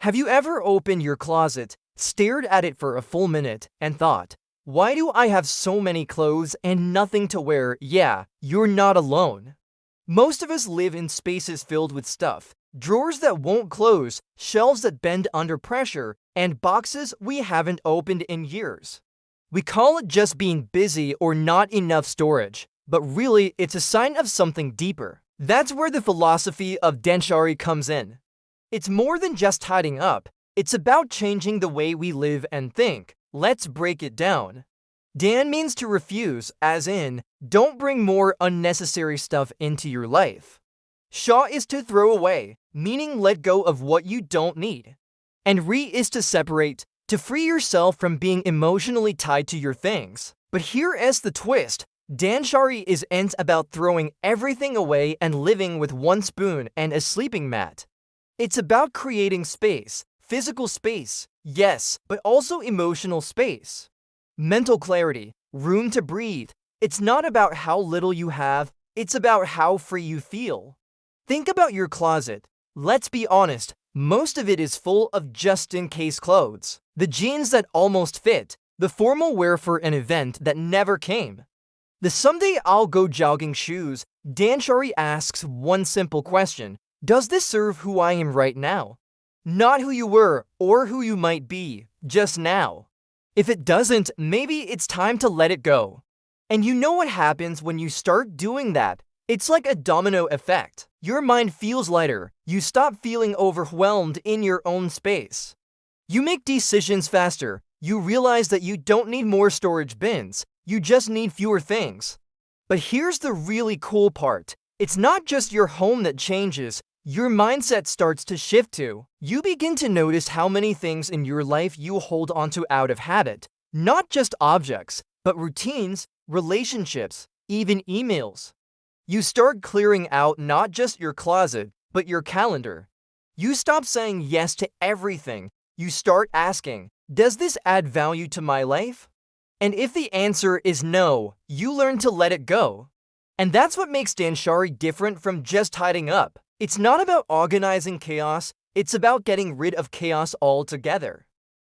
Have you ever opened your closet, stared at it for a full minute, and thought, why do I have so many clothes and nothing to wear? Yeah, you're not alone. Most of us live in spaces filled with stuff, drawers that won't close, shelves that bend under pressure, and boxes we haven't opened in years. We call it just being busy or not enough storage, but really it's a sign of something deeper. That's where the philosophy of Danshari comes in. It's more than just tidying up, it's about changing the way we live and think. Let's break it down. Dan means to refuse, as in, don't bring more unnecessary stuff into your life. Sha is to throw away, meaning let go of what you don't need. And Re is to separate, to free yourself from being emotionally tied to your things. But here is the twist. Danshari isn't about throwing everything away and living with one spoon and a sleeping mat. It's about creating space, physical space, yes, but also emotional space. Mental clarity, room to breathe. It's not about how little you have, it's about how free you feel. Think about your closet. Let's be honest, most of it is full of just-in-case clothes. The jeans that almost fit, the formal wear for an event that never came. The someday I'll go jogging shoes. Danshari asks one simple question. Does this serve who I am right now? Not who you were or who you might be, just now. If it doesn't, maybe it's time to let it go. And you know what happens when you start doing that? It's like a domino effect. Your mind feels lighter. You stop feeling overwhelmed in your own space. You make decisions faster. You realize that you don't need more storage bins. You just need fewer things. But here's the really cool part. It's not just your home that changes. Your mindset starts to shift too. You begin to notice how many things in your life you hold onto out of habit. Not just objects, but routines, relationships, even emails. You start clearing out not just your closet, but your calendar. You stop saying yes to everything. You start asking, does this add value to my life? And if the answer is no, you learn to let it go. And that's what makes Danshari different from just tidying up. It's not about organizing chaos, it's about getting rid of chaos altogether.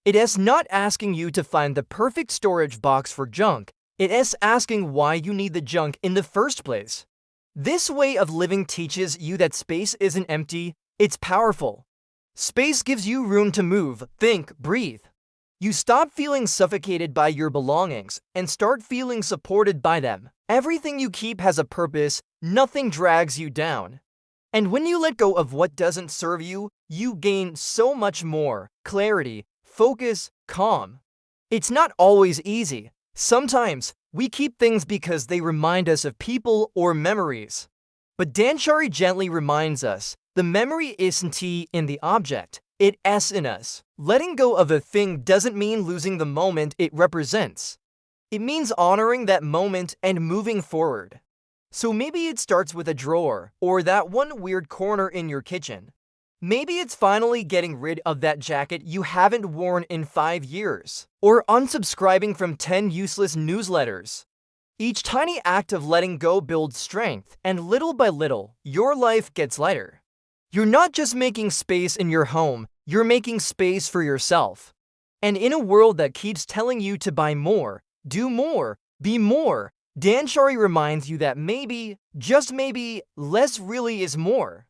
It is not asking you to find the perfect storage box for junk, it is asking why you need the junk in the first place. This way of living teaches you that space isn't empty, it's powerful. Space gives you room to move, think, breathe. You stop feeling suffocated by your belongings and start feeling supported by them. Everything you keep has a purpose, nothing drags you down. And when you let go of what doesn't serve you, you gain so much more: clarity, focus, calm. It's not always easy. Sometimes, we keep things because they remind us of people or memories. But Danshari gently reminds us, the memory isn't in the object, it's in us. Letting go of a thing doesn't mean losing the moment it represents. It means honoring that moment and moving forward. So maybe it starts with a drawer, or that one weird corner in your kitchen. Maybe it's finally getting rid of that jacket you haven't worn in 5 years, or unsubscribing from 10 useless newsletters. Each tiny act of letting go builds strength, and little by little, your life gets lighter. You're not just making space in your home, you're making space for yourself. And in a world that keeps telling you to buy more, do more, be more, Danshari reminds you that maybe, just maybe, less really is more.